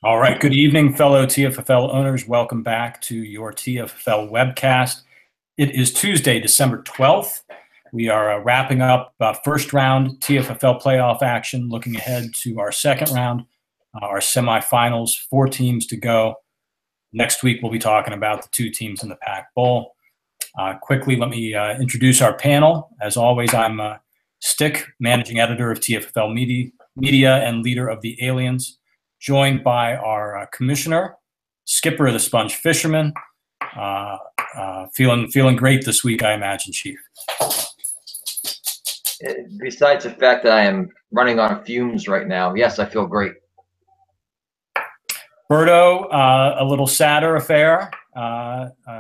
All right. Good evening, fellow TFFL owners. Welcome back to your TFFL webcast. It is Tuesday, December 12th. We are wrapping up first round TFFL playoff action, looking ahead to our second round, our semifinals, 4 teams to go. Next week, we'll be talking about the 2 teams in the Pac Bowl. Quickly, let me introduce our panel. As always, I'm Stick, managing editor of TFFL Media and leader of the Aliens, joined by our commissioner, skipper of the Sponge Fishermen. Feeling great this week, I imagine, Chief. Besides the fact that I am running on fumes right now, yes, I feel great. Berto, a little sadder affair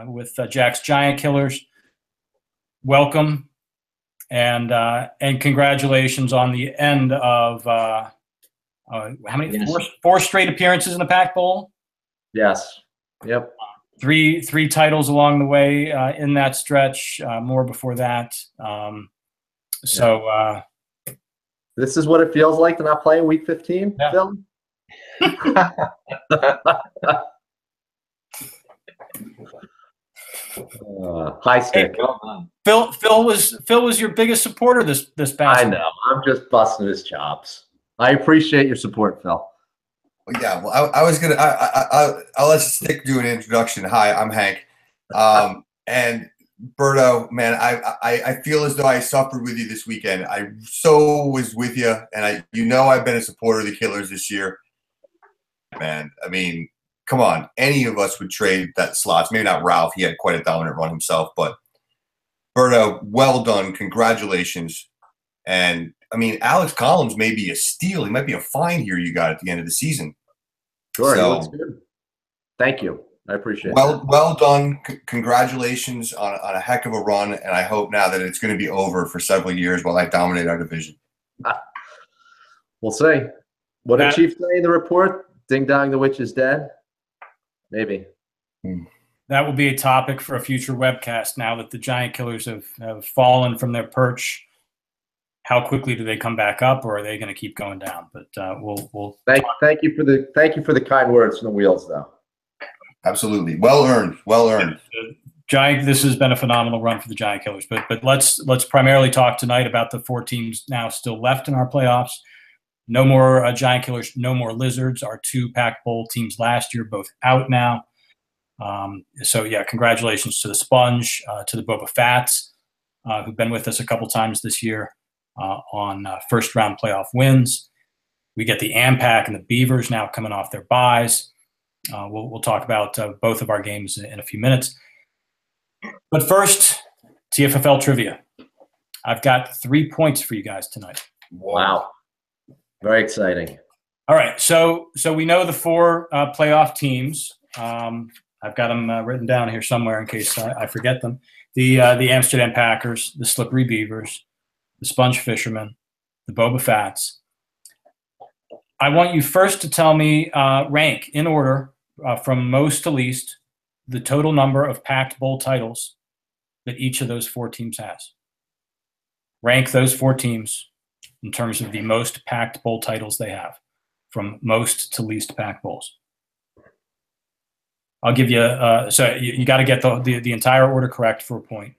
with Jack's Giant Killers. Welcome, and congratulations on the end of how many? Yes. Four straight appearances in the Pac Bowl. Yes. Yep. Three titles along the way in that stretch. More before that. This is what it feels like to not play in Week 15, yeah. Phil. High Stick. Hey, well done. Phil was your biggest supporter this past. I know. I'm just busting his chops. I appreciate your support, Phil. Yeah, well, I was gonna. I'll let Stick do an introduction. Hi, I'm Hank, and Berto, man, I feel as though I suffered with you this weekend. I so was with you, and I've been a supporter of the Killers this year. Man, I mean, come on, any of us would trade that slots. Maybe not Ralph; he had quite a dominant run himself. But Berto, well done, congratulations, and. I mean, Alex Collins may be a steal. He might be a find here you got at the end of the season. Sure, he looks good. Thank you. I appreciate it. Well done. Congratulations on a heck of a run, and I hope now that it's going to be over for several years while I dominate our division. We'll see. What did Chief say in the report? Ding dong, the witch is dead? Maybe. That will be a topic for a future webcast now that the Giant Killers have fallen from their perch. How quickly do they come back up, or are they going to keep going down? But we'll thank you for the kind words from the wheels, though. Absolutely, well earned. Giant. This has been a phenomenal run for the Giant Killers. But let's primarily talk tonight about the 4 teams now still left in our playoffs. No more Giant Killers, no more Lizards. Our 2 Pac Bowl teams last year, both out now. So yeah, congratulations to the Sponge, to the Boba Fats, who've been with us a couple times this year. On first round playoff wins. We get the AMPAC and the Beavers now coming off their byes. We'll talk about both of our games in a few minutes. But first, TFFL trivia. I've got 3 points for you guys tonight. Wow. Very exciting. All right. So we know the 4 playoff teams. I've got them written down here somewhere in case I forget them. The Amsterdam Packers, the Slippery Beavers, the Sponge Fishermen, the Boba Fats. I want you first to tell me, rank in order from most to least, the total number of Pac Bowl titles that each of those 4 teams has. Rank those 4 teams in terms of the most Pac Bowl titles they have, from most to least Pac Bowls. I'll give you, so you got to get the entire order correct for a point.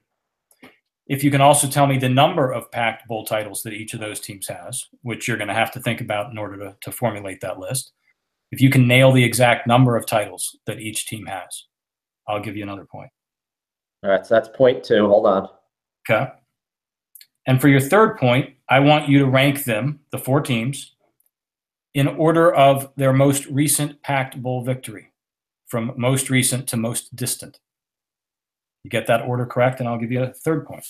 If you can also tell me the number of Pac Bowl titles that each of those teams has, which you're going to have to think about in order to formulate that list. If you can nail the exact number of titles that each team has, I'll give you another point. All right, so that's point 2. Hold on. Okay. And for your third point, I want you to rank them, the 4 teams, in order of their most recent Pac Bowl victory, from most recent to most distant. You get that order correct, and I'll give you a third point.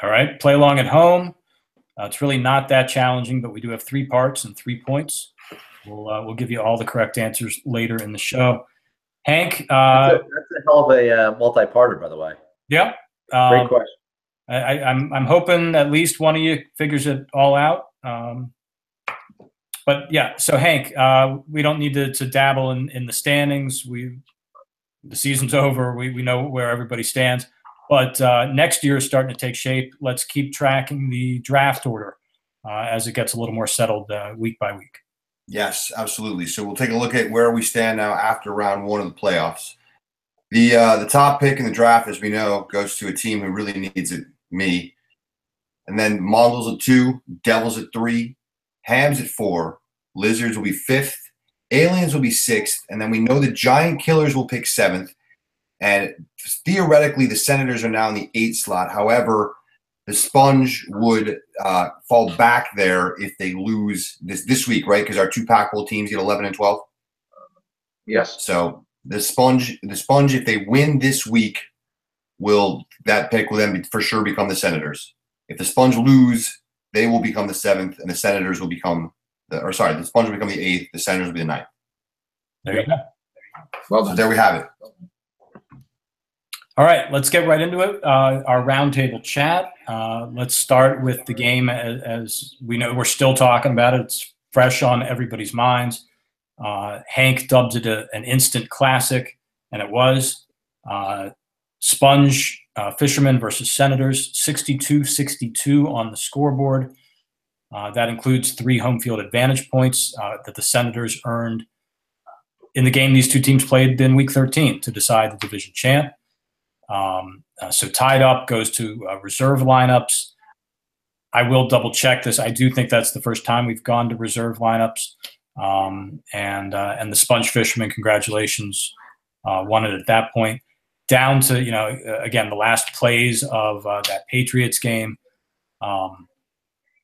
All right, play along at home. It's really not that challenging, but we do have 3 parts and 3 points. We'll give you all the correct answers later in the show. Hank, that's a hell of a multi-parter, by the way. Yeah. Great question. I'm hoping at least one of you figures it all out. But yeah, so Hank, we don't need to dabble in the standings. the season's over. We know where everybody stands. But next year is starting to take shape. Let's keep tracking the draft order as it gets a little more settled week by week. Yes, absolutely. So we'll take a look at where we stand now after round 1 of the playoffs. The top pick in the draft, as we know, goes to a team who really needs it, me. And then Mongols at 2, Devils at 3, Hams at 4, Lizards will be 5th, Aliens will be 6th, and then we know the Giant Killers will pick 7th. And theoretically, the Senators are now in the 8th slot. However, the Sponge would fall back there if they lose this week, right? Because our 2 Pac-Bowl teams get 11 and 12. Yes. So the Sponge, if they win this week, that pick will then for sure become the Senators. If the Sponge lose, they will become the 7th, and the Senators will become the Sponge will become the 8th. The Senators will be the 9th. There you go. Well, So there we have it. All right, let's get right into it. Our roundtable chat. Let's start with the game. As we know, we're still talking about it. It's fresh on everybody's minds. Hank dubbed it an instant classic, and it was. Sponge Fishermen versus Senators, 62-62 on the scoreboard. That includes 3 home field advantage points that the Senators earned in the game these two teams played in Week 13 to decide the division champ. So tied up goes to reserve lineups. I will double check this. I do think that's the first time we've gone to reserve lineups. And the Sponge Fishermen, congratulations, won it at that point. Down to, again, the last plays of that Patriots game.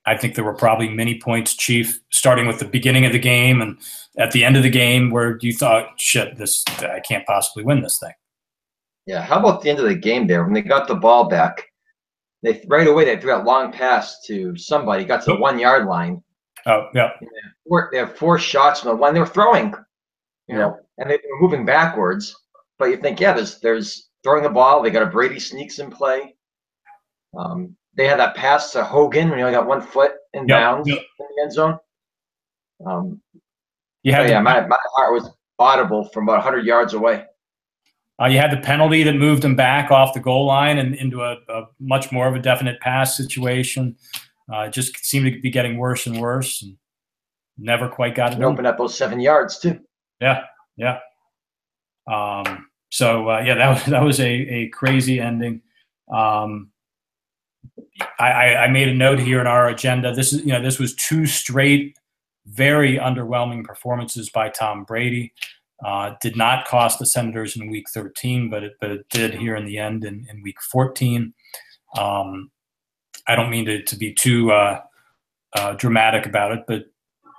I think there were probably many points, Chief, starting with the beginning of the game and at the end of the game where you thought, shit, I can't possibly win this thing. Yeah, how about the end of the game there? When they got the ball back, right away they threw that long pass to somebody, got to the 1 yard line. Oh, yeah. They have 4 shots from the one they were throwing, you know, and they were moving backwards. But you think, yeah, there's throwing the ball. They got a Brady sneaks in play. They had that pass to Hogan when he only got 1 foot in bounds in the end zone. My heart was audible from about 100 yards away. You had the penalty that moved him back off the goal line and into a much more of a definite pass situation. It just seemed to be getting worse and worse, and never quite got it. Opened up those 7 yards too. Yeah. That was a crazy ending. I made a note here in our agenda. This was 2 straight very underwhelming performances by Tom Brady. Did not cost the Senators in Week 13, but it did here in the end in Week 14. I don't mean to be too dramatic about it, but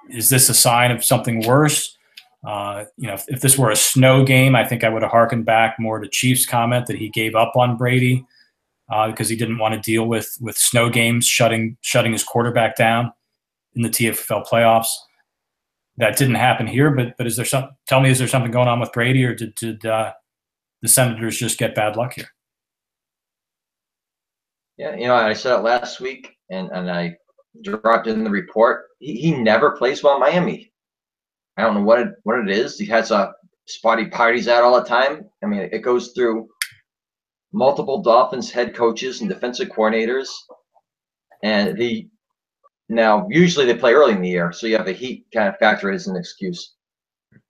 is this a sign of something worse? If this were a snow game, I think I would have hearkened back more to Chief's comment that he gave up on Brady because he didn't want to deal with snow games shutting his quarterback down in the TFFL playoffs. That didn't happen here, but is there something going on with Brady, or did the Senators just get bad luck here? Yeah, I said it last week, and I dropped it in the report. He never plays well in Miami. I don't know what it is. He has spotty parties out all the time. I mean, it goes through multiple Dolphins head coaches and defensive coordinators, and now usually they play early in the year, so you have the heat kind of factor as an excuse.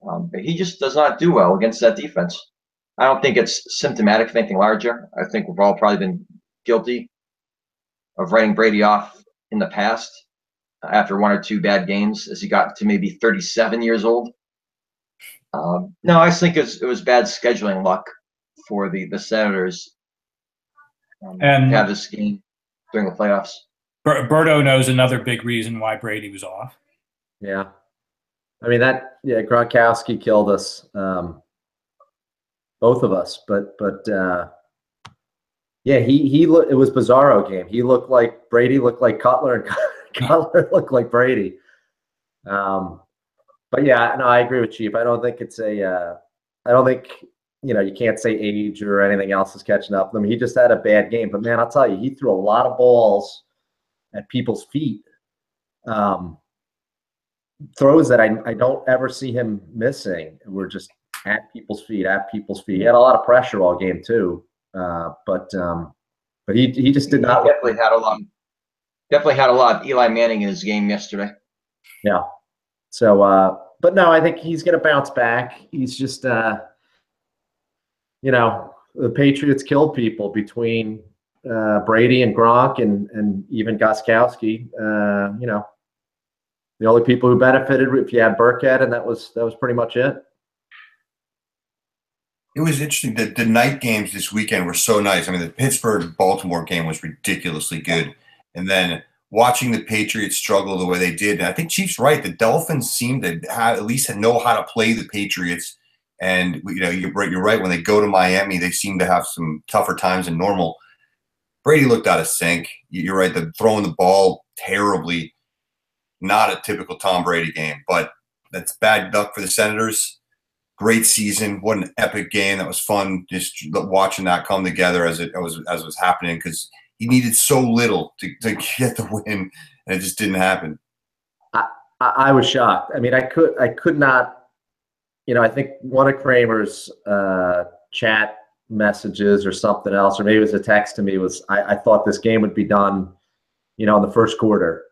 But he just does not do well against that defense. I don't think it's symptomatic of anything larger. I think we've all probably been guilty of writing Brady off in the past after 1 or 2 bad games as he got to maybe 37 years old. No, I just think it was bad scheduling luck for the Senators and to have this game during the playoffs. Berto knows another big reason why Brady was off. Yeah. I mean, Gronkowski killed us, both of us, but it was Bizarro game. He looked like Brady looked like Cutler, and Cutler looked like Brady. But yeah, no, I agree with Chief. I don't think you can't say age or anything else is catching up. I mean, he just had a bad game, but man, I'll tell you, he threw a lot of balls at people's feet. Throws that I don't ever see him missing were just at people's feet. He had a lot of pressure all game too, but he just did not. Definitely had a lot of Eli Manning in his game yesterday. Yeah. So, but no, I think he's going to bounce back. He's just, the Patriots killed people between Brady and Gronk and even Gostkowski. The only people who benefited if you had Burkhead, and that was pretty much it. It was interesting that the night games this weekend were so nice. I mean, the Pittsburgh-Baltimore game was ridiculously good. And then watching the Patriots struggle the way they did, and I think Chief's right. The Dolphins seem to at least know how to play the Patriots. And, you're right. When they go to Miami, they seem to have some tougher times than normal. Brady looked out of sync. You're right. Throwing the ball terribly. Not a typical Tom Brady game, but that's bad luck for the Senators. Great season. What an epic game. That was fun just watching that come together as it was happening, because he needed so little to get the win, and it just didn't happen. I was shocked. I mean, I could not, I think one of Kramer's chat messages or something else, or maybe it was a text to me, was I thought this game would be done, in the first quarter.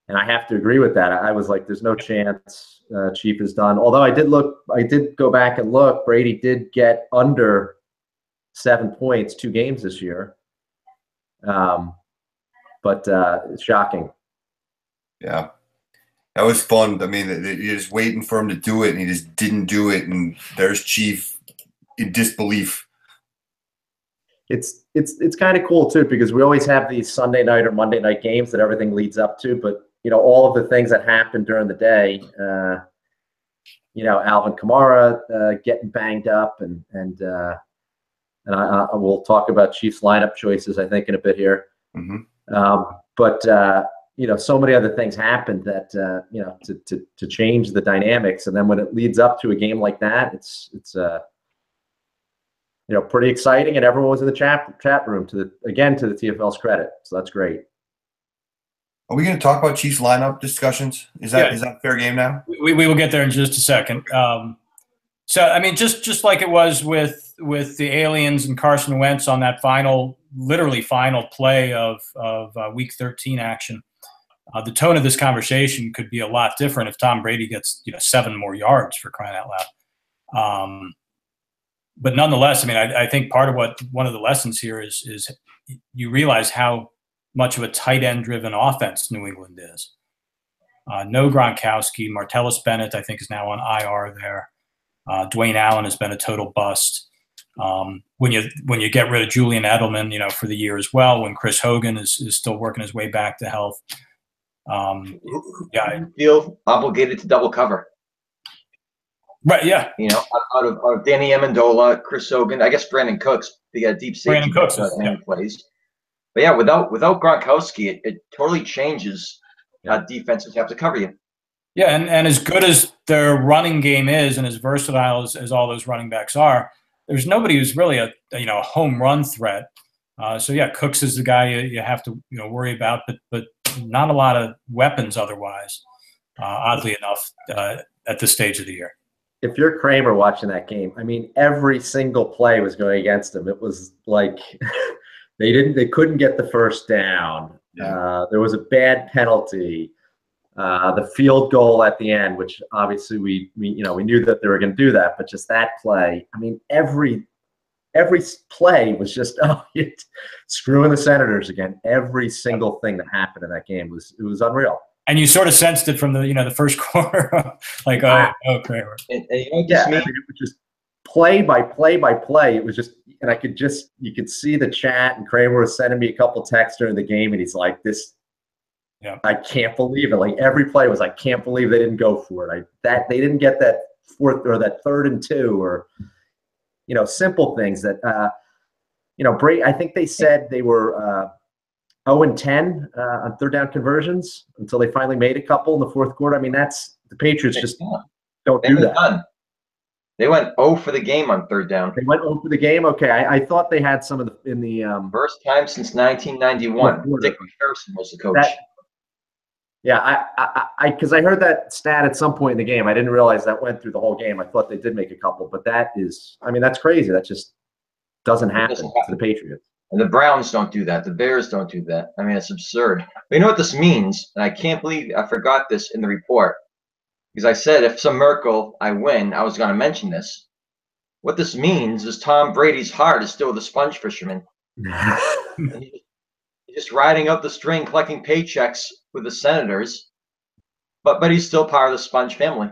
And I have to agree with that. I was like, there's no chance Chief is done. Although I did go back and look, Brady did get under 7 points 2 games this year. But it's shocking. Yeah. That was fun. I mean, you're just waiting for him to do it, and he just didn't do it. And there's Chief in disbelief. It's kind of cool too, because we always have these Sunday night or Monday night games that everything leads up to, but all of the things that happened during the day, Alvin Kamara getting banged up, and I will talk about Chiefs lineup choices, I think, in a bit here. Mm-hmm. But so many other things happened that to change the dynamics, and then when it leads up to a game like that, it's pretty exciting, and everyone was in the chat room to the TFL's credit. So that's great. Are we going to talk about Chiefs lineup discussions? Is that fair game now? We will get there in just a second. So I mean, just like it was with the aliens and Carson Wentz on that literally final play of Week 13 action, the tone of this conversation could be a lot different if Tom Brady gets 7 more yards, for crying out loud. But nonetheless, I mean, I think part of one of the lessons here is you realize how much of a tight end driven offense New England is. No Gronkowski. Martellus Bennett, I think, is now on IR there. Dwayne Allen has been a total bust. When you get rid of Julian Edelman, for the year as well, when Chris Hogan is still working his way back to health. I feel obligated to double cover. Right, yeah. Out of Danny Amendola, Chris Hogan, I guess Brandon Cooks, they got deep safety. Brandon Cooks, plays. But yeah, without Gronkowski, it totally changes how defenses have to cover you. Yeah, and as good as their running game is, and as versatile as all those running backs are, there's nobody who's really a home run threat. So yeah, Cooks is the guy you have to worry about, but not a lot of weapons otherwise. Oddly enough, at this stage of the year. If you're Kramer watching that game, I mean, every single play was going against them. It was like they couldn't get the first down. Yeah. There was a bad penalty. The field goal at the end, which obviously we knew that they were going to do that, but just that play. I mean, every play was just screwing the Senators again. Every single thing that happened in that game was unreal. And you sort of sensed it from the first quarter, like Kramer. And I mean, it was just play by play by play. It was just, and you could see the chat, and Kramer was sending me a couple texts during the game, and he's like, "This, I can't believe it." Like every play was, I can't believe they didn't go for it. That they didn't get that 4th or that 3rd and 2, or simple things that I think they said they were 0-10 on 3rd down conversions until they finally made a couple in the 4th quarter. I mean, that's the Patriots just don't do that. Done. They went 0 for the game on 3rd down. They went 0 for the game. Okay, I thought they had some of the first time since 1991. Dick Harrison was the coach. Yeah, because I heard that stat at some point in the game. I didn't realize that went through the whole game. I thought they did make a couple, but that is, I mean, that's crazy. That just doesn't happen to the Patriots. And the Browns don't do that. The Bears don't do that. I mean, it's absurd. But you know what this means? And I can't believe I forgot this in the report. Because I said if some miracle I win, I was going to mention this. What this means is Tom Brady's heart is still the sponge fisherman. He's just riding up the string, collecting paychecks with the Senators. But he's still part of the Sponge family.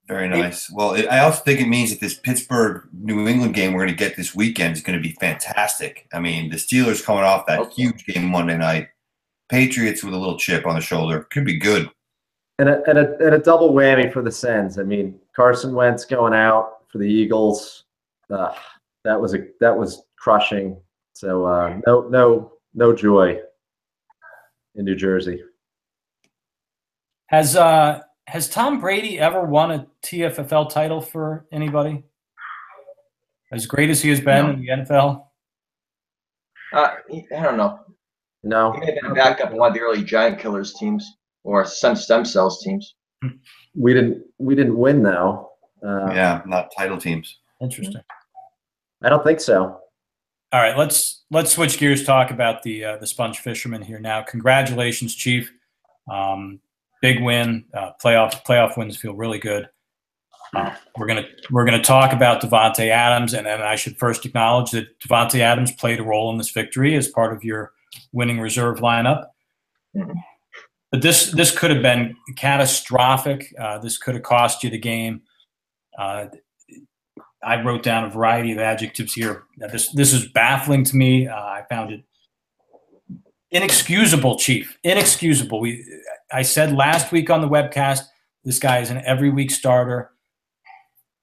Very nice. Well, I also think it means that this Pittsburgh-New England game we're going to get this weekend is going to be fantastic. I mean, the Steelers coming off that huge game Monday night. Patriots with a little chip on the shoulder. Could be good. And a double whammy for the Sens. I mean, Carson Wentz going out for the Eagles. That was crushing. So no joy in New Jersey. Has Tom Brady ever won a TFFL title for anybody? As great as he has been in the NFL? I don't know. No. He may have been a backup in one of the early Giant Killers teams or some stem cells teams. We didn't win though. Yeah, not title teams. Interesting. I don't think so. All right, let's switch gears. Talk about the Sponge Fisherman here now. Congratulations, Chief. Big win. Playoff wins feel really good. We're gonna talk about Davante Adams, and I should first acknowledge that Davante Adams played a role in this victory as part of your winning reserve lineup. But this could have been catastrophic. This could have cost you the game. I wrote down a variety of adjectives here. This is baffling to me. I found it inexcusable, Chief. Inexcusable. I said last week on the webcast, this guy is an every week starter.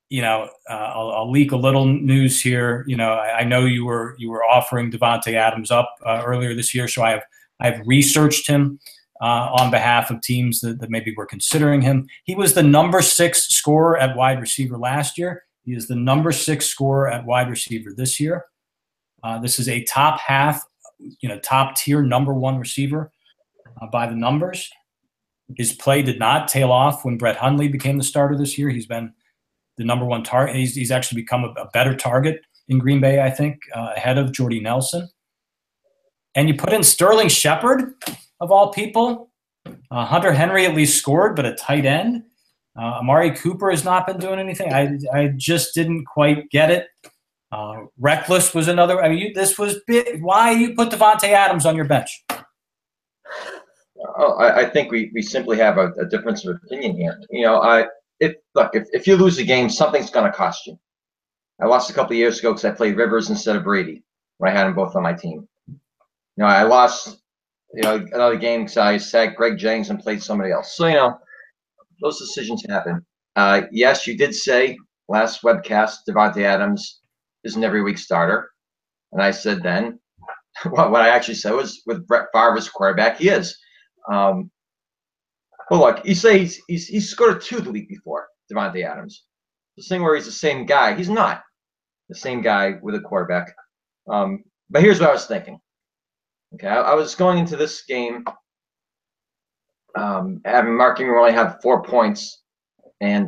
You know, I'll leak a little news here. You know, I know you were offering Davante Adams up earlier this year, so I've researched him on behalf of teams that maybe were considering him. He was the number 6 scorer at wide receiver last year. He is the number 6 scorer at wide receiver this year. This is a top tier number 1 receiver by the numbers. His play did not tail off when Brett Hundley became the starter this year. He's been the number 1 target. He's actually become a better target in Green Bay, I think, ahead of Jordy Nelson. And you put in Sterling Shepard, of all people. Hunter Henry at least scored, but a tight end. Amari Cooper has not been doing anything. I just didn't quite get it. Reckless was another. I mean, this was big. Why you put Davante Adams on your bench? I think we simply have a difference of opinion here. You know, if you lose a game, something's going to cost you. I lost a couple of years ago because I played Rivers instead of Brady when I had them both on my team. You know, I lost another game because I sat Greg Jennings and played somebody else. So, you know, those decisions happen. Yes, you did say last webcast Davante Adams is an every week starter. And I said then, what I actually said was with Brett Favre as quarterback, he is. Well, look, you say he's scored a 2 the week before, Davante Adams. This thing where he's the same guy. He's not the same guy with a quarterback. But here's what I was thinking. Okay, I was going into this game having Mark Ingram only have 4 points and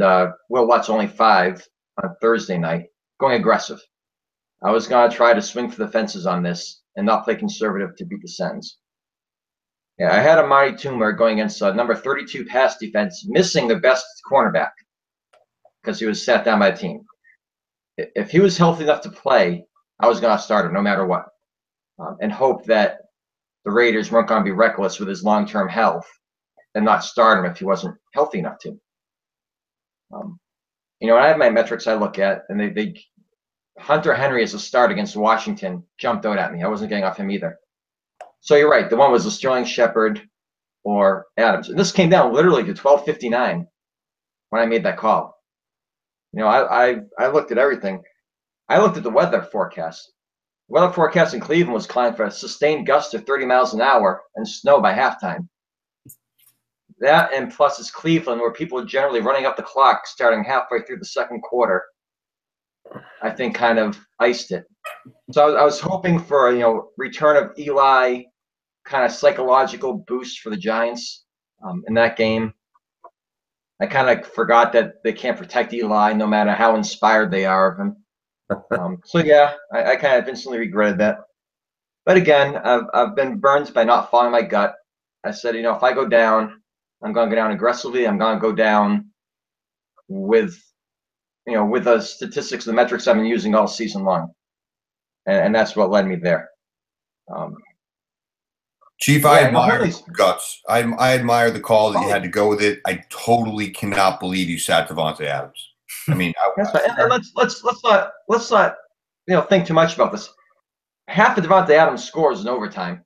Will Lutz only 5 on Thursday night, going aggressive. I was going to try to swing for the fences on this and not play conservative to beat the Sens. Yeah, I had Amari Toomer going against number 32 pass defense, missing the best cornerback because he was sat down by the team. If he was healthy enough to play, I was going to start him no matter what, and hope that the Raiders weren't going to be reckless with his long-term health and not start him if he wasn't healthy enough to. You know, I have my metrics I look at, and they Hunter Henry as a start against Washington jumped out at me. I wasn't getting off him either. So you're right. The one was the Sterling Shepard or Adams. And this came down literally to 12:59 when I made that call. You know, I looked at everything. I looked at the weather forecast. The weather forecast in Cleveland was calling for a sustained gust of 30 miles an hour and snow by halftime. That and plus it's Cleveland where people are generally running up the clock starting halfway through the second quarter, I think kind of iced it. So I was hoping for a return of Eli, kind of psychological boost for the Giants. In that game, I kind of forgot that they can't protect Eli no matter how inspired they are of him. So yeah, I kind of instantly regretted that. But again, I've been burned by not following my gut. I said, if I go down, I'm going to go down aggressively. I'm going to go down with the statistics, the metrics I've been using all season long, and that's what led me there. Chief, I admire your guts. I admire the call that you had to go with it. I totally cannot believe you sat Davante Adams. I mean, that's right. And let's not think too much about this. Half of Davante Adams scores in overtime.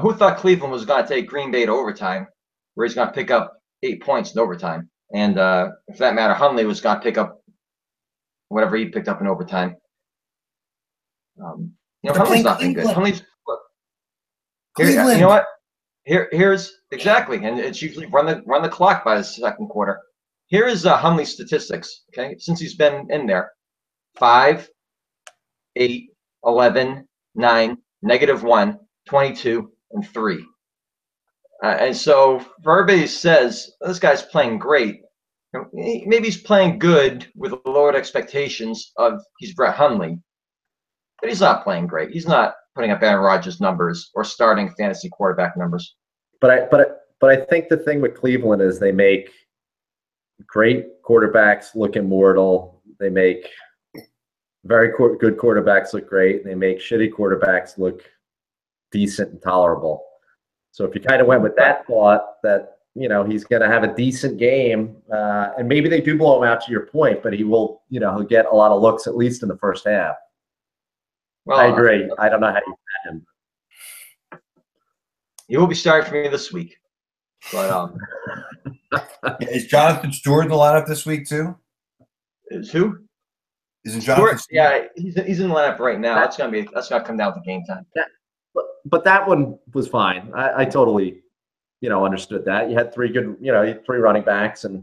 Who thought Cleveland was going to take Green Bay to overtime, where he's going to pick up 8 points in overtime? And for that matter, Hundley was going to pick up whatever he picked up in overtime. Hundley's not been good. Hundley's you know what? Here's exactly, and it's usually run the clock by the second quarter. Here is Hundley's statistics. Okay, since he's been in there, 5, 8, 11, 9, -1, 22, and 3. And so for everybody who says this guy's playing great, maybe he's playing good with lowered expectations of he's Brett Hundley, but he's not playing great. He's not putting up Aaron Rodgers numbers or starting fantasy quarterback numbers. But I think the thing with Cleveland is they make great quarterbacks look immortal. They make very good quarterbacks look great. And they make shitty quarterbacks look decent and tolerable. So if you kind of went with that thought that, he's going to have a decent game, and maybe they do blow him out to your point, but he will, he'll get a lot of looks at least in the first half. Well, I agree. I don't know how you had him. He will be starting for me this week. But is Jonathan Stewart in the lineup this week too? Is who? Isn't Jonathan Stewart? Yeah, he's in the lineup right now. That's gonna come down to game time. Yeah, but that one was fine. I totally, understood that. You had 3 good, you had 3 running backs, and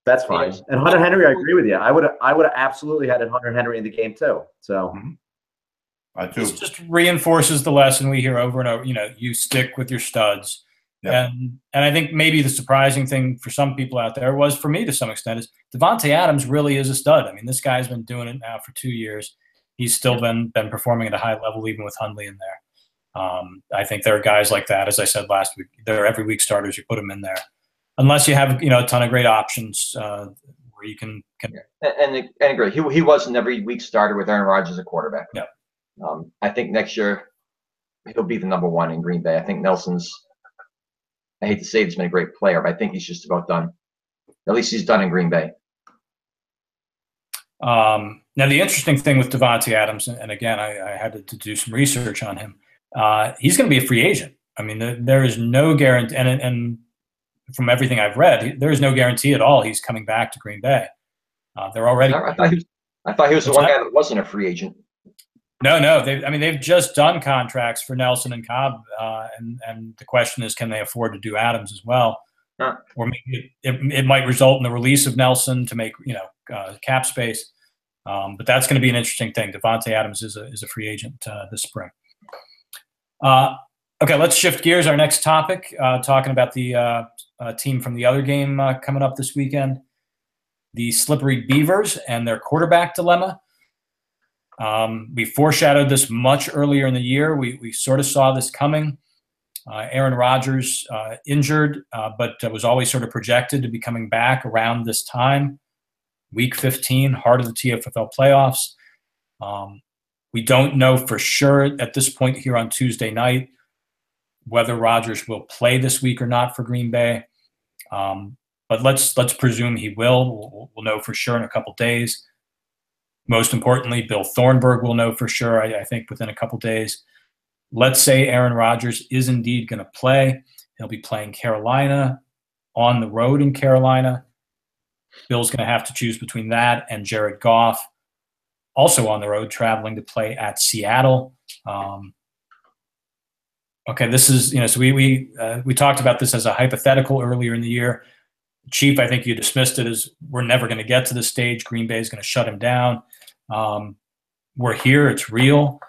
that's fine. Yes. And Hunter Henry, I agree with you. I would have absolutely had Hunter Henry in the game too. So. Mm-hmm. I do. This just reinforces the lesson we hear over and over. You stick with your studs. Yep. And I think maybe the surprising thing for some people out there was for me to some extent is Davante Adams really is a stud. I mean, this guy's been doing it now for 2 years. He's still been performing at a high level, even with Hundley in there. I think there are guys like that, as I said last week. They're every week starters. You put them in there, unless you have a ton of great options where you can. And agree. He was an every week starter with Aaron Rodgers as a quarterback. Yeah. I think next year he'll be the number 1 in Green Bay. I think Nelson's. I hate to say he's been a great player, but I think he's just about done. At least he's done in Green Bay. Now, the interesting thing with Davante Adams, and again, I had to do some research on him. He's going to be a free agent. I mean, there is no guarantee, and from everything I've read, there is no guarantee at all he's coming back to Green Bay. They're already. I thought he was the one guy that wasn't a free agent. No. They've just done contracts for Nelson and Cobb, and the question is, can they afford to do Adams as well? Huh. Or maybe it might result in the release of Nelson to make cap space. But that's going to be an interesting thing. Davante Adams is a free agent this spring. Okay, let's shift gears. Our next topic, talking about the team from the other game coming up this weekend, the Slippery Beavers and their quarterback dilemma. We foreshadowed this much earlier in the year. We sort of saw this coming. Aaron Rodgers injured, but was always sort of projected to be coming back around this time, week 15, heart of the TFFL playoffs. We don't know for sure at this point here on Tuesday night whether Rodgers will play this week or not for Green Bay. But let's presume he will. We'll know for sure in a couple days. Most importantly, Bill Thornburg will know for sure, I think, within a couple days. Let's say Aaron Rodgers is indeed going to play. He'll be playing Carolina on the road in Carolina. Bill's going to have to choose between that and Jared Goff, also on the road, traveling to play at Seattle. Okay, this is, so we talked about this as a hypothetical earlier in the year. Chief, I think you dismissed it as we're never going to get to this stage. Green Bay is going to shut him down. We're here. It's real.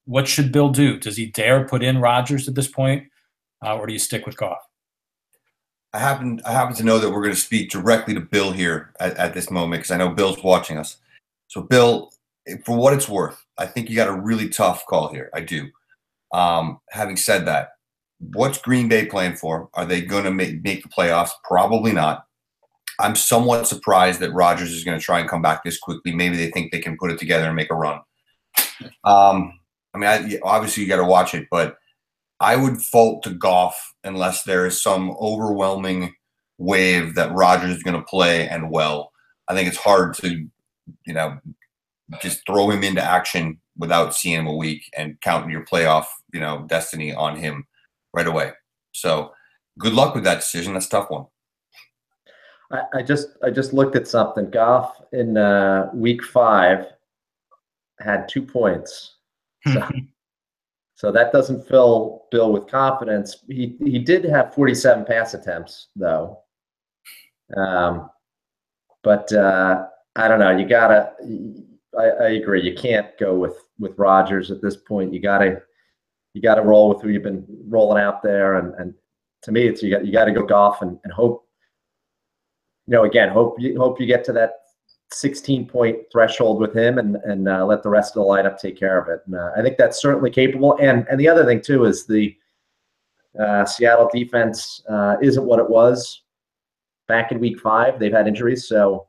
What should Bill do? Does he dare put in Rodgers at this point? or do you stick with Goff? I happen to know that we're going to speak directly to Bill here at this moment because I know Bill's watching us. So, Bill, for what it's worth, I think you got a really tough call here. I do. Having said that, what's Green Bay playing for? Are they going to make the playoffs? Probably not. I'm somewhat surprised that Rodgers is going to try and come back this quickly. Maybe they think they can put it together and make a run. Obviously you got to watch it, but I would fault to Goff unless there is some overwhelming wave that Rodgers is going to play and well. I think it's hard to, just throw him into action without seeing him a week and counting your playoff, destiny on him right away. So good luck with that decision. That's a tough one. I just looked at something. Goff in week 5 had 2 points. So that doesn't fill Bill with confidence. He did have 47 pass attempts though. But I don't know. I agree. You can't go with Rodgers at this point. You gotta roll with who you've been rolling out there. And to me, it's you got to go Goff and hope. Hope you get to that 16-point threshold with him and let the rest of the lineup take care of it. And I think that's certainly capable. And the other thing too is the Seattle defense isn't what it was back in week 5. They've had injuries, so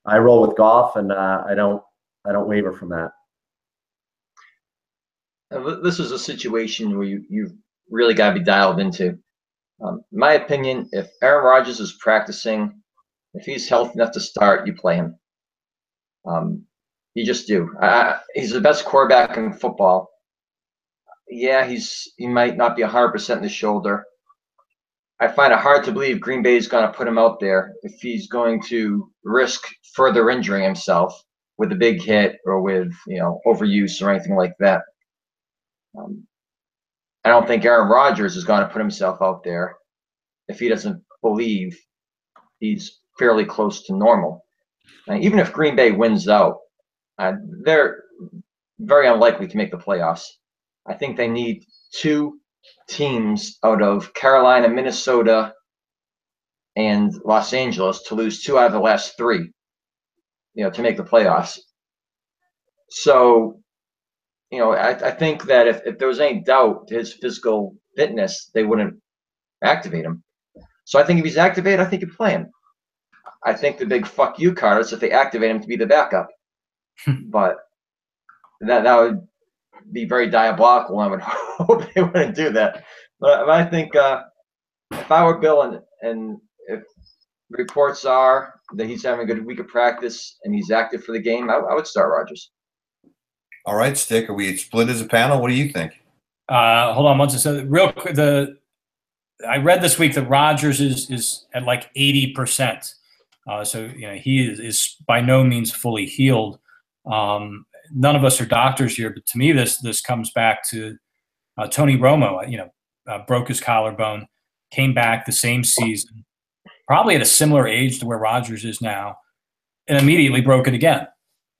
I roll with Goff, and I don't waver from that. This is a situation where you've really got to be dialed into. In my opinion, if Aaron Rodgers is practicing, if he's healthy enough to start, you play him. You just do. He's the best quarterback in football. Yeah, he might not be 100% in the shoulder. I find it hard to believe Green Bay is going to put him out there if he's going to risk further injuring himself with a big hit or with overuse or anything like that. I don't think Aaron Rodgers is going to put himself out there if he doesn't believe he's fairly close to normal. And even if Green Bay wins out, they're very unlikely to make the playoffs. I think they need 2 teams out of Carolina, Minnesota, and Los Angeles to lose 2 out of the last 3, to make the playoffs. So, I think that if there was any doubt to his physical fitness, they wouldn't activate him. So I think if he's activated, I think you play him. I think the big fuck you card is if they activate him to be the backup. But that would be very diabolical. I would hope they wouldn't do that. But I think if I were Bill and if reports are that he's having a good week of practice and he's active for the game, I would start Rodgers. All right, Stick. Are we split as a panel? What do you think? Hold on one second. Real quick, I read this week that Rodgers is at like 80%. So he is by no means fully healed. None of us are doctors here, but to me this comes back to Tony Romo. Broke his collarbone, came back the same season, probably at a similar age to where Rodgers is now, and immediately broke it again.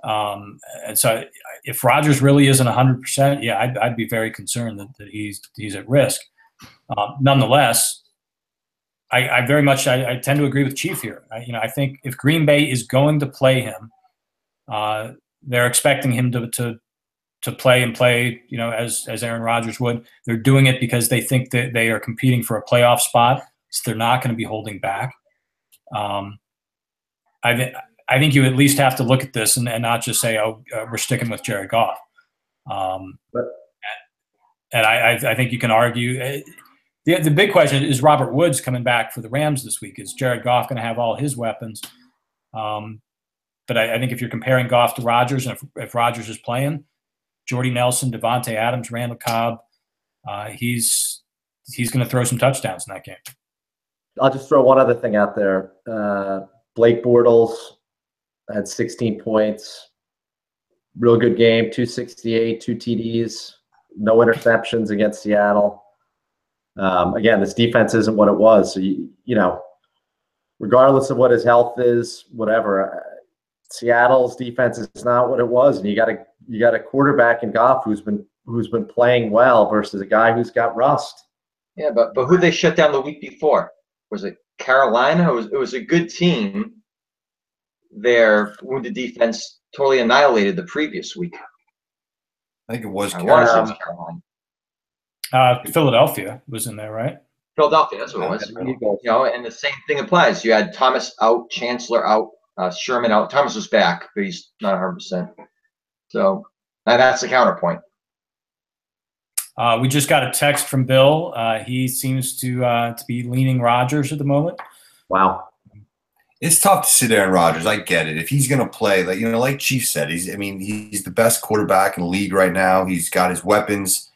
And so if Rodgers really isn't 100%, yeah, I'd be very concerned that he's at risk. Nonetheless, I very much I tend to agree with Chief here. I think if Green Bay is going to play him, they're expecting him to play as Aaron Rodgers would. They're doing it because they think that they are competing for a playoff spot, so they're not going to be holding back. I think you at least have to look at this and not just say, we're sticking with Jared Goff. And I think you can argue. The big question is Robert Woods coming back for the Rams this week. Is Jared Goff going to have all his weapons? But I think if you're comparing Goff to Rodgers, and if Rodgers is playing, Jordy Nelson, Devontae Adams, Randall Cobb, he's going to throw some touchdowns in that game. I'll just throw one other thing out there. Blake Bortles had 16 points. Real good game, 268, 2 TDs, no interceptions against Seattle. Again, this defense isn't what it was. So, regardless of what his health is, whatever, Seattle's defense is not what it was. And you got a quarterback in Goff who's been playing well versus a guy who's got rust. Yeah, but who they shut down the week before? Was it Carolina? It was a good team. Their wounded defense totally annihilated the previous week. I think it was I want to say it was Carolina. Philadelphia was in there, right? Philadelphia, that's what it was. Eagles. You know, and the same thing applies. You had Thomas out, Chancellor out, Sherman out. Thomas was back, but he's not 100%. So that's the counterpoint. We just got a text from Bill. He seems to be leaning Rodgers at the moment. Wow. It's tough to sit Aaron Rodgers. I get it. If he's going to play, like Chief said, he's the best quarterback in the league right now. He's got his weapons.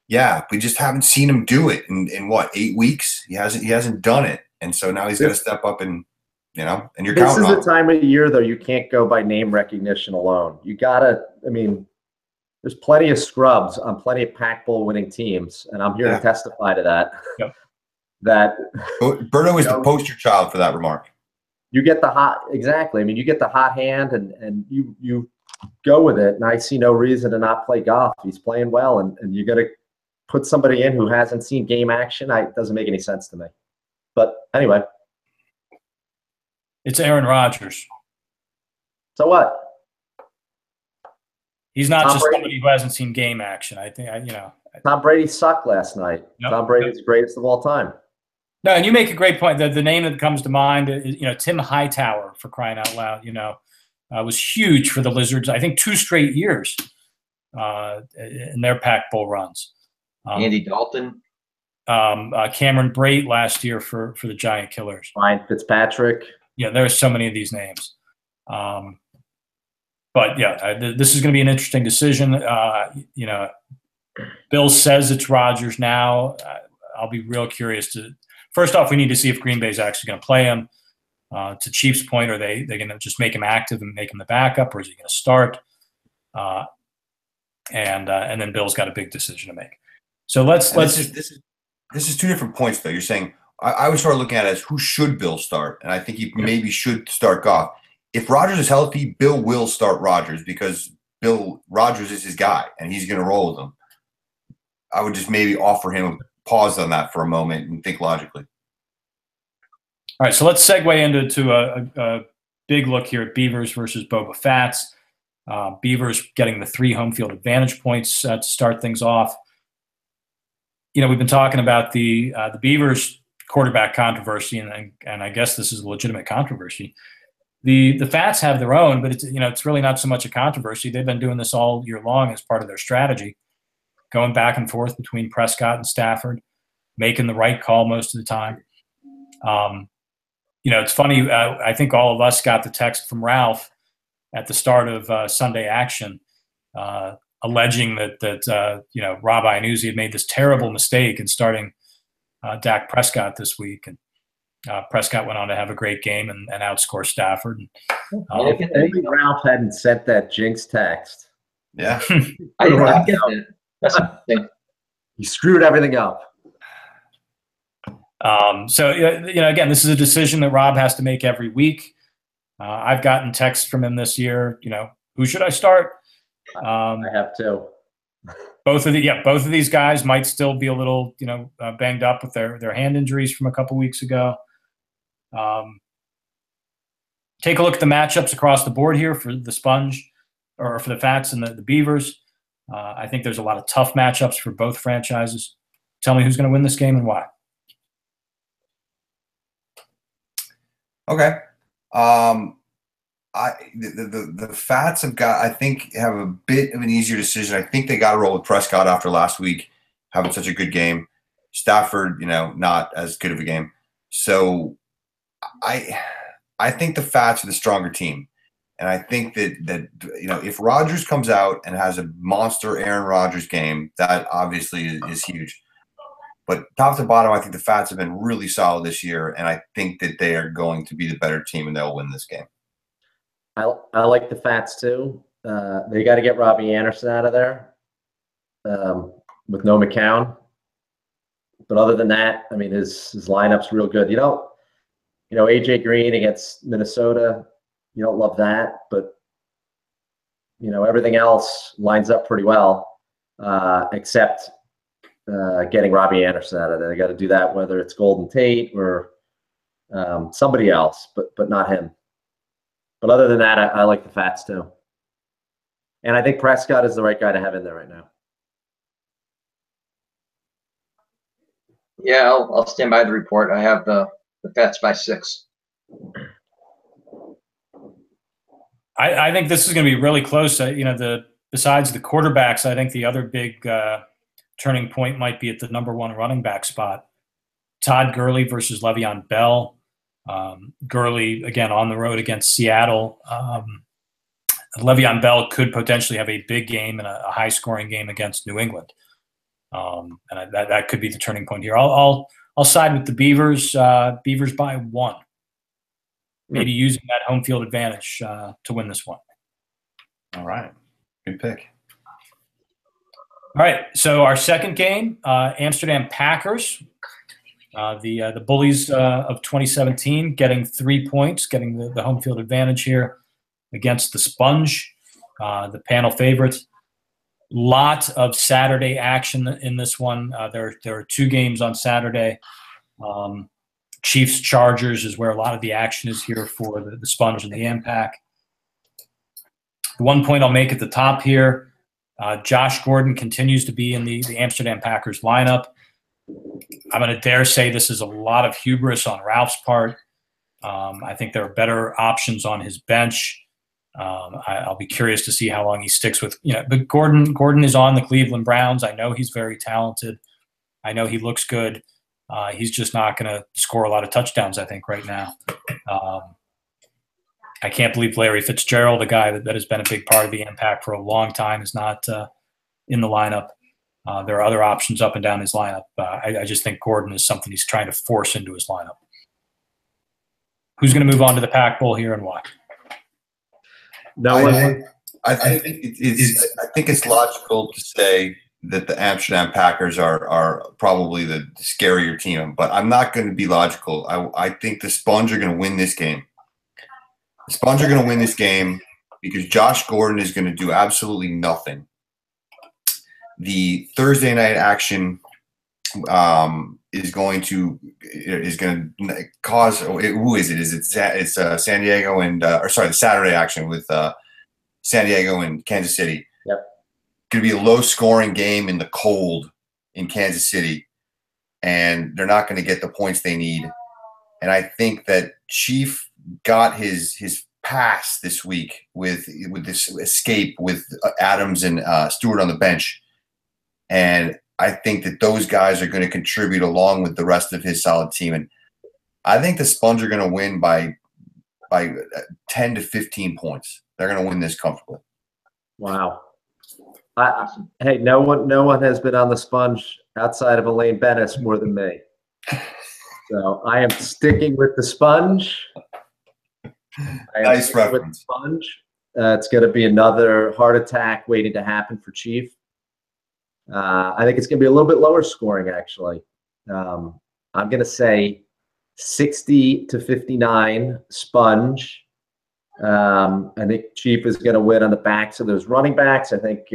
Yeah, we just haven't seen him do it in what, 8 weeks? He hasn't done it, and so now he's got to step up and and you're counting on. This is the time of year though. You can't go by name recognition alone. You gotta. I mean, there's plenty of scrubs on plenty of Pac Bowl winning teams, and I'm here to testify to that. Yep. That Berto is the poster child for that remark. You get the hot exactly. I mean, you get the hot hand, and you go with it. And I see no reason to not play Goff. He's playing well, and you got to put somebody in who hasn't seen game action. It doesn't make any sense to me. But anyway, it's Aaron Rodgers. So what? He's not just somebody who hasn't seen game action. I think Tom Brady sucked last night. Yep. Tom Brady's the greatest of all time. No, and you make a great point. The name that comes to mind is Tim Hightower, for crying out loud. Was huge for the Lizards. I think 2 straight years in their Pac Bowl runs. Andy Dalton, Cameron Brate last year for the Giant Killers. Ryan Fitzpatrick. Yeah, there's so many of these names. But yeah, this is going to be an interesting decision. Bill says it's Rodgers now. I'll be real curious to. First off, we need to see if Green Bay is actually going to play him. To Chief's point, are they going to just make him active and make him the backup, or is he going to start? And then Bill's got a big decision to make. So let's. This is 2 different points though. You're saying I would start looking at it as who should Bill start, and I think he maybe should start Goff. If Rodgers is healthy, Bill will start Rodgers because Rodgers is his guy, and he's going to roll with him. I would just maybe offer him a pause on that for a moment and think logically. All right, so let's segue into a big look here at Beavers versus Boba Fats. Beavers getting the 3 home field advantage points to start things off. We've been talking about the Beavers quarterback controversy, and I guess this is a legitimate controversy. The Fats have their own, but it's really not so much a controversy. They've been doing this all year long as part of their strategy, going back and forth between Prescott and Stafford, making the right call most of the time. It's funny. I think all of us got the text from Ralph at the start of Sunday Action, alleging that Rob Iannuzzi had made this terrible mistake in starting Dak Prescott this week, and Prescott went on to have a great game and outscore Stafford. If only Ralph hadn't sent that jinx text. Yeah, I get it. That's the thing. He screwed everything up. So again, this is a decision that Rob has to make every week. I've gotten texts from him this year. Who should I start? I have too. Both of these guys might still be a little, banged up with their hand injuries from a couple weeks ago. Take a look at the matchups across the board here for the Sponge, or for the Fats and the Beavers. I think there's a lot of tough matchups for both franchises. Tell me who's going to win this game and why. Okay. The Fats have a bit of an easier decision. I think they got to roll with Prescott after last week having such a good game. Stafford, not as good of a game. So I think the Fats are the stronger team. And I think that if Rodgers comes out and has a monster Aaron Rodgers game, that obviously is huge. But top to bottom, I think the Fats have been really solid this year, and I think that they are going to be the better team and they'll win this game. I like the Fats too. They got to get Robbie Anderson out of there with no McCown. But other than that, I mean, his lineup's real good. AJ Green against Minnesota, you don't love that, but everything else lines up pretty well, except getting Robbie Anderson out of there. They got to do that, whether it's Golden Tate or somebody else, but not him. But other than that, I like the Fats too. And I think Prescott is the right guy to have in there right now. Yeah, I'll stand by the report. I have the Fats by 6. I think this is going to be really close. Besides the quarterbacks, I think the other big turning point might be at the number 1 running back spot. Todd Gurley versus Le'Veon Bell. Gurley, again, on the road against Seattle. Le'Veon Bell could potentially have a big game and a high-scoring game against New England. And that could be the turning point here. I'll side with the Beavers. Beavers by 1. Maybe using that home field advantage to win this one. All right. Good pick. All right. So our second game, Amsterdam Packers, the bullies of 2017, getting 3 points, getting the home field advantage here against the Sponge, the panel favorites. Lot of Saturday action in this one. There are 2 games on Saturday. Chiefs Chargers is where a lot of the action is here for the Sponge and the AmPack. The 1 point I'll make at the top here, Josh Gordon continues to be in the Amsterdam Packers lineup. I'm going to dare say this is a lot of hubris on Ralph's part. I think there are better options on his bench. I'll be curious to see how long he sticks with, but Gordon is on the Cleveland Browns. I know he's very talented. I know he looks good. He's just not going to score a lot of touchdowns, I think, right now. I can't believe Larry Fitzgerald, a guy that has been a big part of the AmPack for a long time, is not in the lineup. There are other options up and down his lineup. I just think Gordon is something he's trying to force into his lineup. Who's going to move on to the Pack Bowl here and why? I think it's logical to say that the Amsterdam Packers are probably the scarier team, but I'm not going to be logical. I think the Sponge are going to win this game. The Sponge are going to win this game because Josh Gordon is going to do absolutely nothing. The Thursday night action is going to cause. Who is it? It's San Diego and the Saturday action with San Diego and Kansas City. Yep. Going to be a low-scoring game in the cold in Kansas City, and they're not going to get the points they need. And I think that Chief got his pass this week with this escape with Adams and Stewart on the bench, and I think that those guys are going to contribute along with the rest of his solid team. And I think the Sponge are going to win by 10 to 15 points. They're going to win this comfortably. Wow. Hey, no one has been on the Sponge outside of Elaine Bennis more than me. So I am sticking with the Sponge. Nice reference. With the Sponge. It's going to be another heart attack waiting to happen for Chief. I think it's going to be a little bit lower scoring, actually. I'm going to say 60 to 59 Sponge. I think Chief is going to win on the backs of those running backs. I think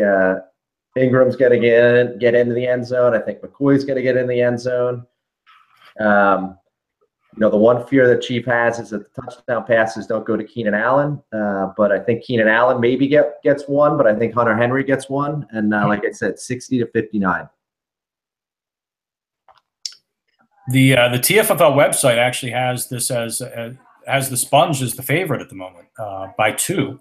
Ingram's going to get into the end zone. I think McCoy's going to get in the end zone. The one fear that Chief has is that the touchdown passes don't go to Keenan Allen. But I think Keenan Allen maybe gets one, but I think Hunter Henry gets one. And like I said, 60 to 59. The TFFL website actually has this as the Sponge is the favorite at the moment by 2.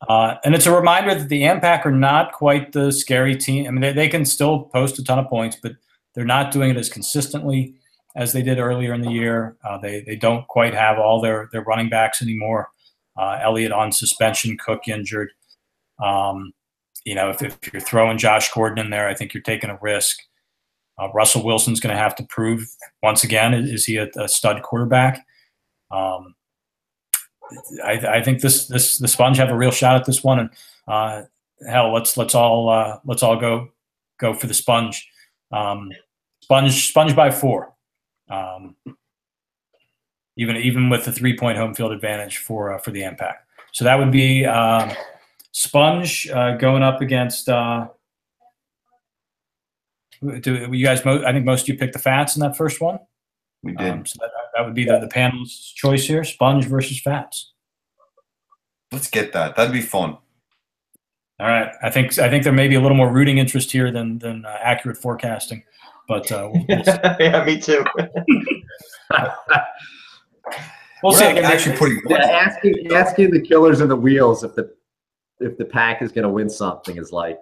And it's a reminder that the AmPack are not quite the scary team. I mean, they can still post a ton of points, but they're not doing it as consistently as they did earlier in the year. They don't quite have all their running backs anymore. Elliott on suspension, Cook injured. If you're throwing Josh Gordon in there, I think you're taking a risk. Russell Wilson's going to have to prove once again, is he a stud quarterback? I think the Sponge have a real shot at this one, and hell, let's all go for the Sponge. Sponge by 4. Even with the 3-point home field advantage for the AmPack. So that would be Sponge going up against Do you guys? I think most of you picked the Fats in that first one. We did. So that would be the panel's choice here: Sponge versus Fats. Let's get that. That'd be fun. All right. I think there may be a little more rooting interest here than accurate forecasting, but we'll see. Yeah, me too. We'll see. Actually putting asking the Killers and the Wheels if the Pack is going to win something is like,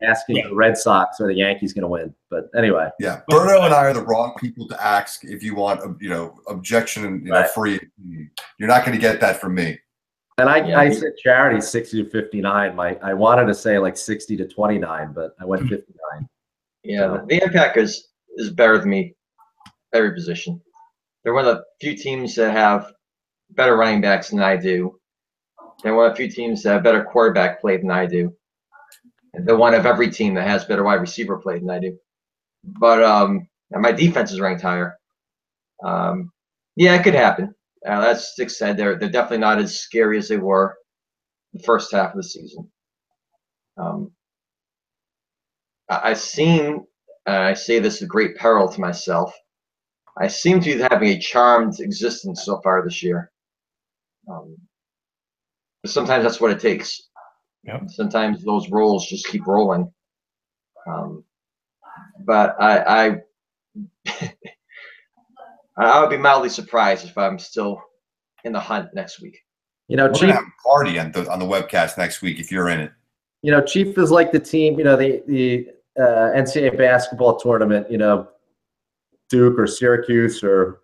asking the Red Sox or the Yankees going to win. But anyway. Yeah. Berto and I are the wrong people to ask if you want, objection free. You're not going to get that from me. And I said charity 60 to 59. I wanted to say like 60 to 29, but I went 59. Yeah, the Impact is better than me every position. They're one of the few teams that have better running backs than I do. They're one of the few teams that have better quarterback play than I do. And they're one of every team that has better wide receiver play than I do. But my defense is ranked higher. It could happen. That's Stick said. They're definitely not as scary as they were the first half of the season. I say this with great peril to myself, I seem to be having a charmed existence so far this year. Sometimes that's what it takes. Yep. Sometimes those rolls just keep rolling. But I would be mildly surprised if I'm still in the hunt next week. We're gonna have a party on the webcast next week if you're in it. Chief is like the team. The NCAA basketball tournament. Duke or Syracuse or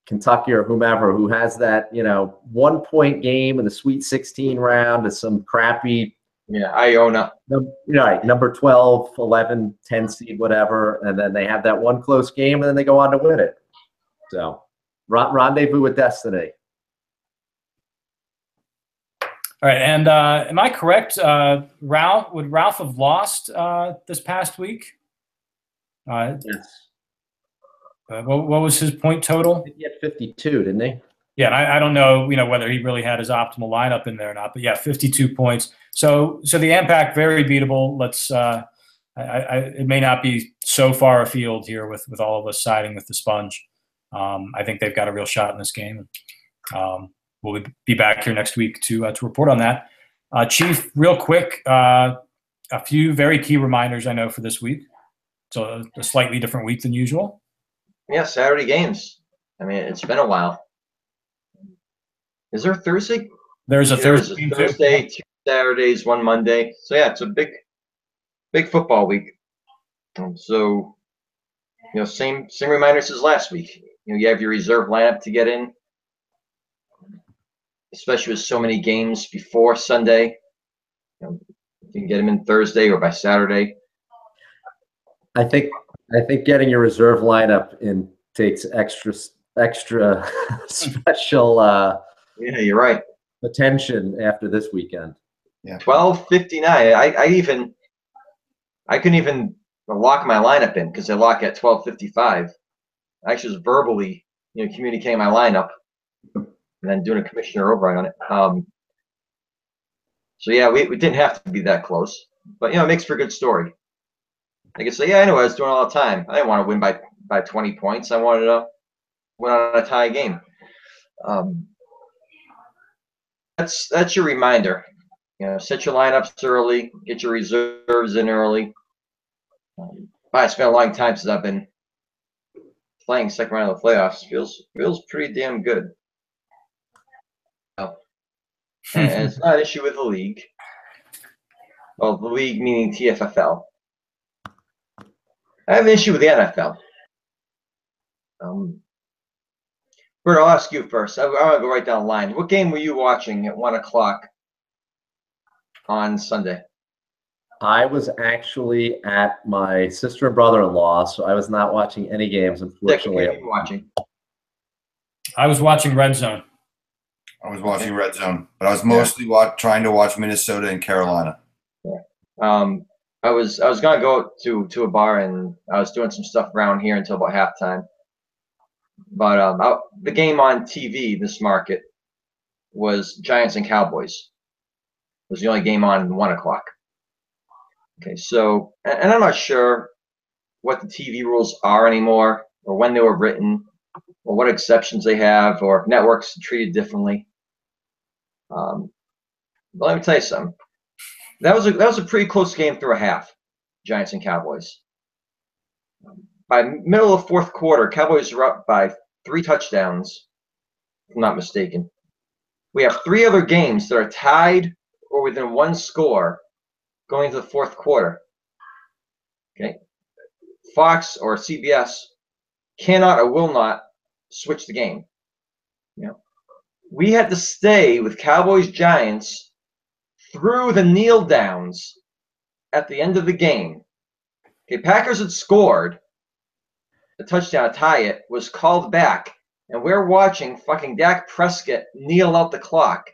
Kentucky or whomever who has that 1-point game in the Sweet 16 round to some crappy. Iona. Number 12, 11, 10 seed, whatever, and then they have that one close game, and then they go on to win it. So, rendezvous with destiny. All right, and am I correct? Ralph have lost this past week? Yes. What was his point total? He had 52, didn't he? Yeah, and I don't know, whether he really had his optimal lineup in there or not. But yeah, 52 points. So the impact very beatable. Let's. It may not be so far afield here with all of us siding with the Sponge. I think they've got a real shot in this game. We'll be back here next week to report on that. Chief, real quick, a few very key reminders I know for this week. So a slightly different week than usual. Yeah, Saturday games. I mean, it's been a while. Is there a Thursday? There's a Thursday. There's a Thursday, 2 Saturdays, 1 Monday. So yeah, it's a big football week. So same reminders as last week. You have your reserve lineup to get in, especially with so many games before Sunday. You can get them in Thursday or by Saturday. I think getting your reserve lineup in takes extra special. Yeah, you're right. Attention after this weekend. Yeah. 12:59. I couldn't even lock my lineup in because they lock at 12:55. I actually was verbally, communicating my lineup and then doing a commissioner override on it. So yeah, we didn't have to be that close, but it makes for a good story. I could say, yeah, I know what I was doing all the time. I didn't want to win by 20 points. I wanted to win on a tie game. That's your reminder. Set your lineups early, get your reserves in early. It's been a long time since I've been playing second round of the playoffs. Feels pretty damn good. And it's not an issue with the league. Well, the league meaning TFFL. I have an issue with the NFL. Bert, I'll ask you first. I want to go right down the line. What game were you watching at 1 o'clock on Sunday? I was actually at my sister and brother-in-law, so I was not watching any games, unfortunately. What game were you watching? I was watching Red Zone. I was watching Red Zone, but I was mostly trying to watch Minnesota and Carolina. Yeah. I was gonna go to a bar and I was doing some stuff around here until about halftime. But the game on TV this market was Giants and Cowboys. It was the only game on 1 o'clock. Okay, so and I'm not sure what the TV rules are anymore, or when they were written, or what exceptions they have, or if networks are treated differently. But let me tell you something. That was a pretty close game through a half, Giants and Cowboys. By middle of fourth quarter, Cowboys are up by 3 touchdowns, if I'm not mistaken. We have 3 other games that are tied or within 1 score going into the fourth quarter. Okay, Fox or CBS cannot or will not switch the game. You know, we had to stay with Cowboys Giants through the kneel downs at the end of the game. Okay, Packers had scored the touchdown to tie it, was called back, and we're watching fucking Dak Prescott kneel out the clock,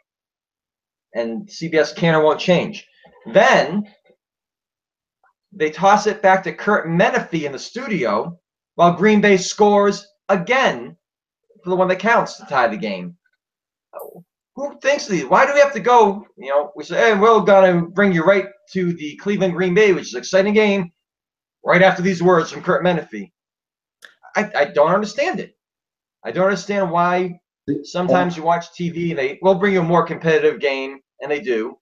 and CBS can't or won't change. Then they toss it back to Kurt Menefee in the studio while Green Bay scores again for the one that counts to tie the game. Who thinks of these? Why do we have to go? You know, we say, hey, we're going to bring you right to the Cleveland Green Bay, which is an exciting game, right after these words from Kurt Menefee. I don't understand it. I don't understand why sometimes you watch TV and they will bring you a more competitive game, and they do,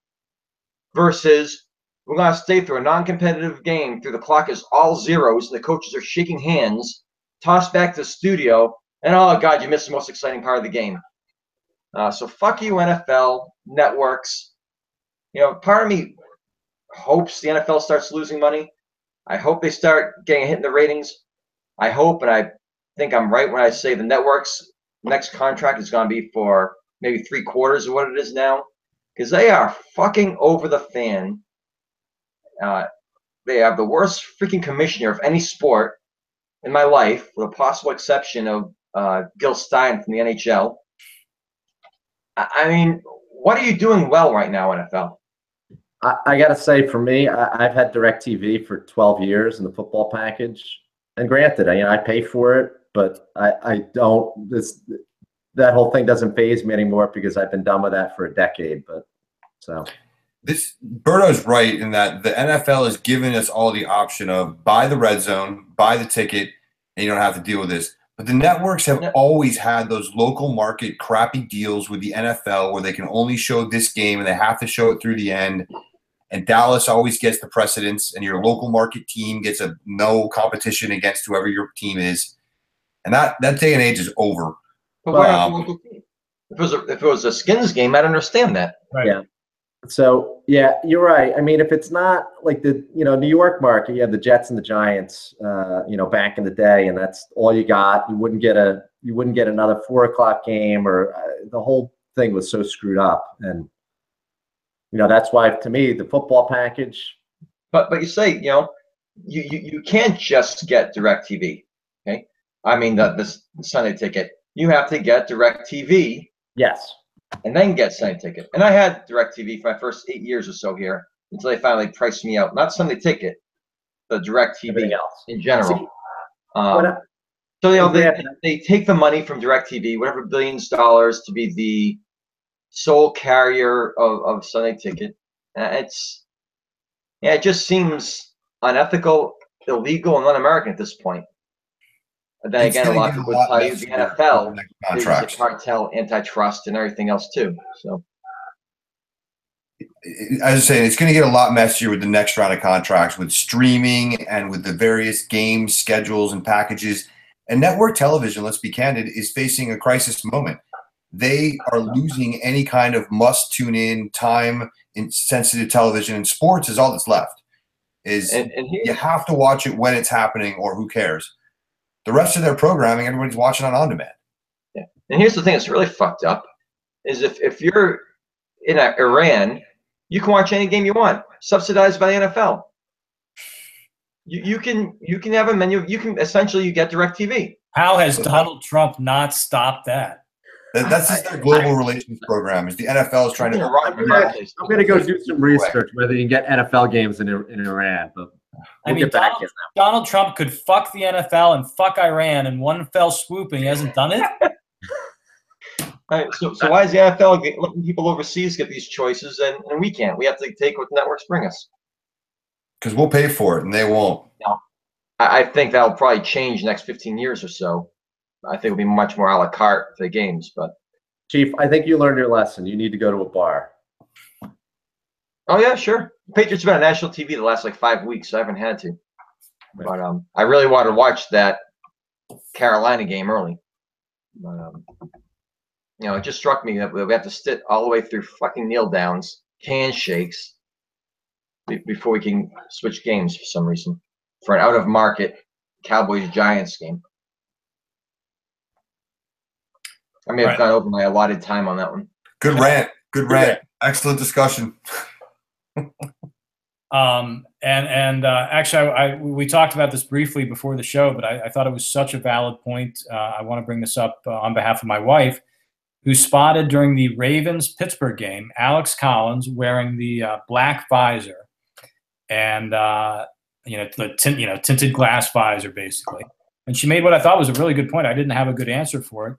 versus we're going to stay through a non-competitive game through the clock is all zeros and the coaches are shaking hands, tossed back to the studio, and oh, God, you missed the most exciting part of the game. So fuck you, NFL, networks. You know, part of me hopes the NFL starts losing money. I hope they start getting a hit in the ratings. I hope, and I think I'm right when I say the network's next contract is going to be for maybe 3/4 of what it is now, because they are fucking over the fan. They have the worst freaking commissioner of any sport in my life, with a possible exception of Gil Stein from the NHL. I mean, what are you doing well right now, NFL? I got to say, for me, I've had DirecTV for 12 years in the football package. And granted, I pay for it, but I don't. That whole thing doesn't faze me anymore because I've been done with that for a decade. But so this Berto's right in that the NFL has given us all the option of buy the red zone, buy the ticket, and you don't have to deal with this. But the networks have always had those local market crappy deals with the NFL where they can only show this game and they have to show it through the end. And Dallas always gets the precedence, and your local market team gets no competition against whoever your team is. And that day and age is over. But why not the local team? If it was a Skins game, I'd understand that. Right. Yeah. So yeah, you're right. I mean, if it's not like the New York market, you have the Jets and the Giants, back in the day, and that's all you got. You wouldn't get another 4:00 game, or the whole thing was so screwed up. And that's why, to me, the football package. But you say, you can't just get DirecTV. Okay, I mean the Sunday ticket. You have to get DirecTV. Yes. And then get Sunday ticket. And I had DirecTV for my first 8 years or so here until they finally priced me out. Not Sunday ticket, the DirecTV in general. They take the money from DirecTV, whatever billions of dollars, to be the sole carrier of Sunday ticket. It just seems unethical, illegal, and un-American at this point. And then again, a lot of people would tell you the NFL is a cartel, antitrust, and everything else too. So, as I was saying, it's going to get a lot messier with the next round of contracts, with streaming and with the various game schedules and packages. And network television, let's be candid, is facing a crisis moment. They are losing any kind of must-tune-in time in sensitive television, and sports is all that's left. You have to watch it when it's happening, or who cares? The rest of their programming, everybody's watching on demand. Yeah. And here's the thing that's really fucked up is if you're in Iran, you can watch any game you want, subsidized by the NFL. You can have a menu. You can essentially get DirecTV. How has Donald Trump not stopped that? That's just their global relations program. Is the NFL is trying to? I'm going to go do some research whether you can get NFL games in Iran, but. Donald Trump could fuck the NFL and fuck Iran in one fell swoop, and he hasn't done it. All right, so why is the NFL letting people overseas get these choices, and we can't? We have to take what the networks bring us. Because we'll pay for it, and they won't. No. I think that'll probably change next 15 years or so. I think it'll be much more a la carte for the games. But Chief, I think you learned your lesson. You need to go to a bar. oh yeah, sure. Patriots have been on national TV the last like 5 weeks, so I haven't had to. But I really wanted to watch that Carolina game early. But it just struck me that we have to sit all the way through fucking kneel downs, handshakes, before we can switch games for some reason for an out of market Cowboys Giants game. I may have gone over my allotted time on that one. Good rant. Good rant. Excellent discussion. Actually, we talked about this briefly before the show, but I thought it was such a valid point. I want to bring this up on behalf of my wife, who spotted during the Ravens-Pittsburgh game Alex Collins wearing the black visor and the tinted glass visor, basically. And she made what I thought was a really good point. I didn't have a good answer for it.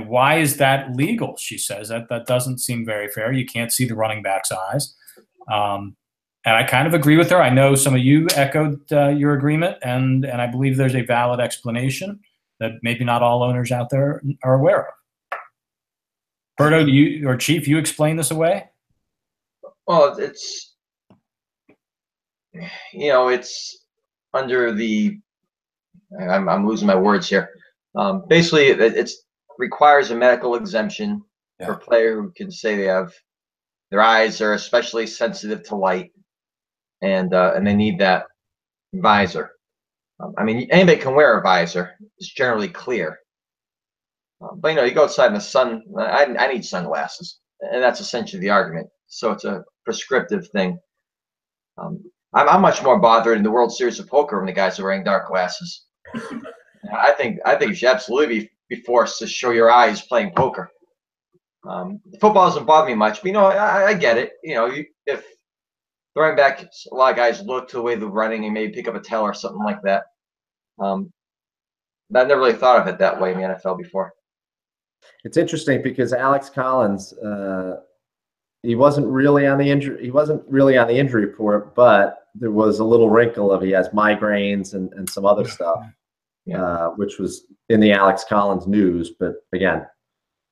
Why is that legal? She says that doesn't seem very fair. You can't see the running back's eyes. And I kind of agree with her. I know some of you echoed your agreement, and I believe there's a valid explanation that maybe not all owners out there are aware of. Berto, or Chief, you explain this away? Well, it's under the I'm losing my words here. Basically, it's requires a medical exemption for a player who can say their eyes are especially sensitive to light, and they need that visor. Anybody can wear a visor. It's generally clear. But you go outside in the sun. I need sunglasses, and that's essentially the argument. So it's a prescriptive thing. I'm much more bothered in the World Series of Poker when the guys are wearing dark glasses. I think you should absolutely be forced to show your eyes playing poker. Football doesn't bother me much, but I get it. If the running back, a lot of guys look to the way they're running and maybe pick up a tell or something like that. I've never really thought of it that way in the NFL before. It's interesting because Alex Collins, he wasn't really on the injury. He wasn't really on the injury report, but there was a little wrinkle of he has migraines and some other stuff, which was in the Alex Collins news. But again,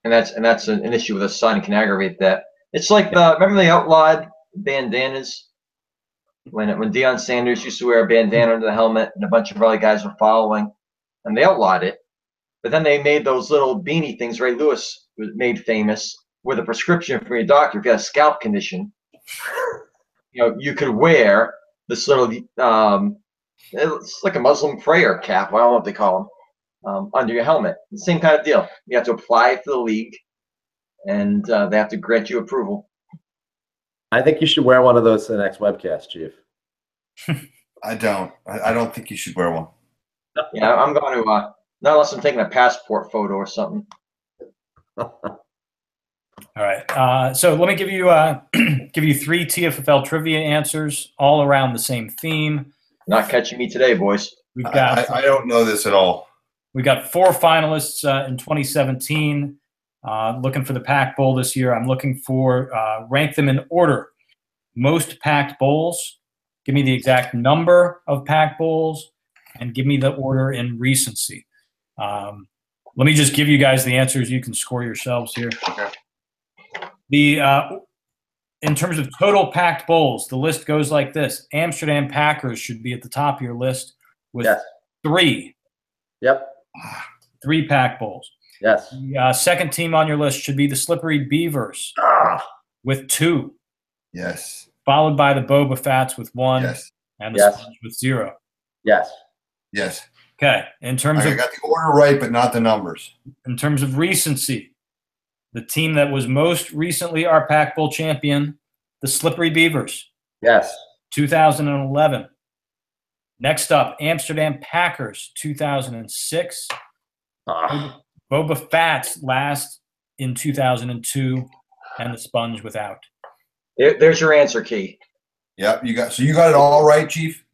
and that's an issue with a son can aggravate that. It's like remember they outlawed bandanas when Deion Sanders used to wear a bandana under the helmet, and a bunch of other guys were following, and they outlawed it. But then they made those little beanie things Ray Lewis made famous with a prescription from your doctor. If you had a scalp condition, you could wear this little it's like a Muslim prayer cap. I don't know what they call them, under your helmet. The same kind of deal. You have to apply it to the league, and they have to grant you approval. I think you should wear one of those to the next webcast, Chief. I don't. I don't think you should wear one. Yeah, I'm going to not unless I'm taking a passport photo or something. All right. So let me give you three TFFL trivia answers, all around the same theme. Not catching me today, boys. We've got. I don't know this at all. We got 4 finalists in 2017. Looking for the Pack Bowl this year. I'm looking for rank them in order. Most packed bowls. Give me the exact number of Pack Bowls, and give me the order in recency. Let me just give you guys the answers. You can score yourselves here. Okay. In terms of total packed bowls, the list goes like this. Amsterdam Packers should be at the top of your list with 3. Yep. 3 packed bowls. Yes. The second team on your list should be the Slippery Beavers with 2. Yes. Followed by the Boba Fats with 1. Yes. And the Sponge with 0. Yes. Yes. Okay. I got the order right, but not the numbers. In terms of recency, the team that was most recently our Pack Bowl champion, the Slippery Beavers. Yes. 2011. Next up, Amsterdam Packers, 2006. Boba Fats last in 2002, and the Sponge without. There's your answer, Key. Yep, you got it all right, Chief?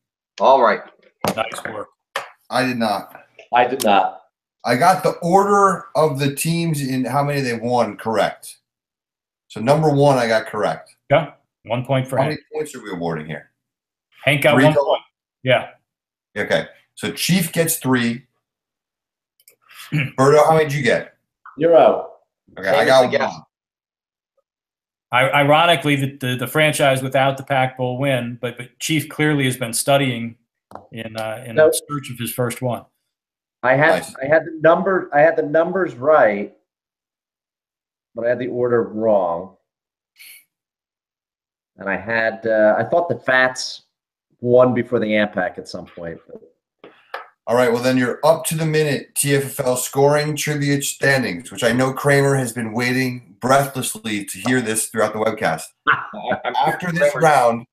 All right. Nice work. I did not. I did not. I got the order of the teams in how many they won correct. So number 1, I got correct. Yeah, 1 point for How Hank. many points are we awarding here? Hank got 3 1 total? point. Yeah. Okay. So Chief gets 3. Berto, how many did you get? 0. Okay, I got 1. Ironically, the franchise without the Pac Bowl win, but Chief clearly has been studying in search of his first one. I had the numbers right, but I had the order wrong. And I thought the Fats won before the AMPAC at some point. But. All right, well then you're up to the minute TFFL scoring trivia standings, which I know Kramer has been waiting breathlessly to hear this throughout the webcast. After this round,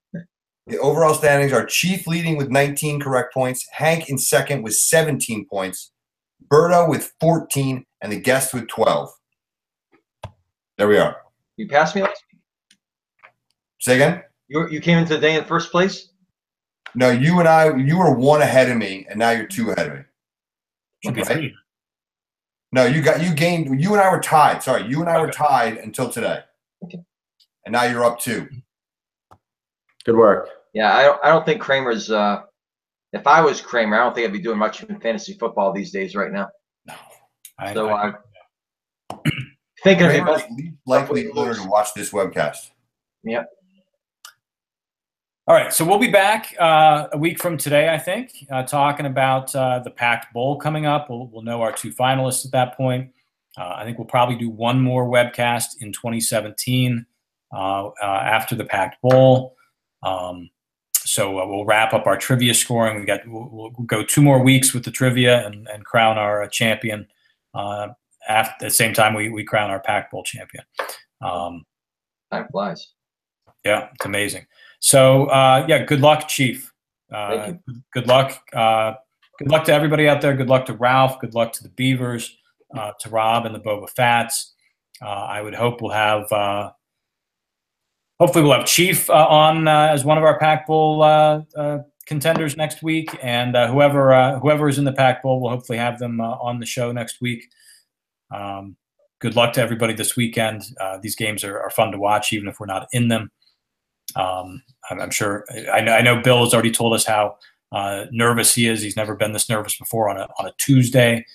the overall standings are Chief leading with 19 correct points, Hank in second with 17 points, Berto with 14, and the guest with 12. There we are. You passed me last week? Say again? You came into the day in first place? No, you were 1 ahead of me, and now you're 2 ahead of me. Should be 3. No, you and I were tied. Sorry, you and I were tied until today. Okay. And now you're up 2. Good work. Yeah, I don't think Kramer's if I was Kramer, I don't think I'd be doing much in fantasy football these days right now. No. Thinking Kramer's least likely to watch this webcast. Yep. All right, so we'll be back a week from today, I think, talking about the Pac Bowl coming up. We'll know our 2 finalists at that point. I think we'll probably do one more webcast in 2017 after the Pac Bowl. So we'll wrap up our trivia scoring. We'll go 2 more weeks with the trivia and crown our champion. At the same time, we crown our Pac Bowl champion. Time flies. Yeah, it's amazing. So, good luck, Chief. Thank you. Good luck. Good luck to everybody out there. Good luck to Ralph. Good luck to the Beavers, to Rob and the Boba Fats. I would hope hopefully we'll have Chief on as one of our Pac Bowl contenders next week. And whoever is in the Pac Bowl, we'll hopefully have them on the show next week. Good luck to everybody this weekend. These games are fun to watch, even if we're not in them. I'm sure. I know Bill has already told us how nervous he is. He's never been this nervous before on a Tuesday.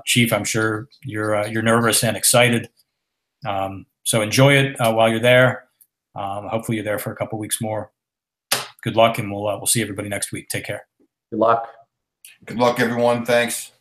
Chief, I'm sure you're nervous and excited. So enjoy it while you're there. Hopefully you're there for a couple weeks more. Good luck, and we'll see everybody next week. Take care. Good luck. Good luck, everyone. Thanks.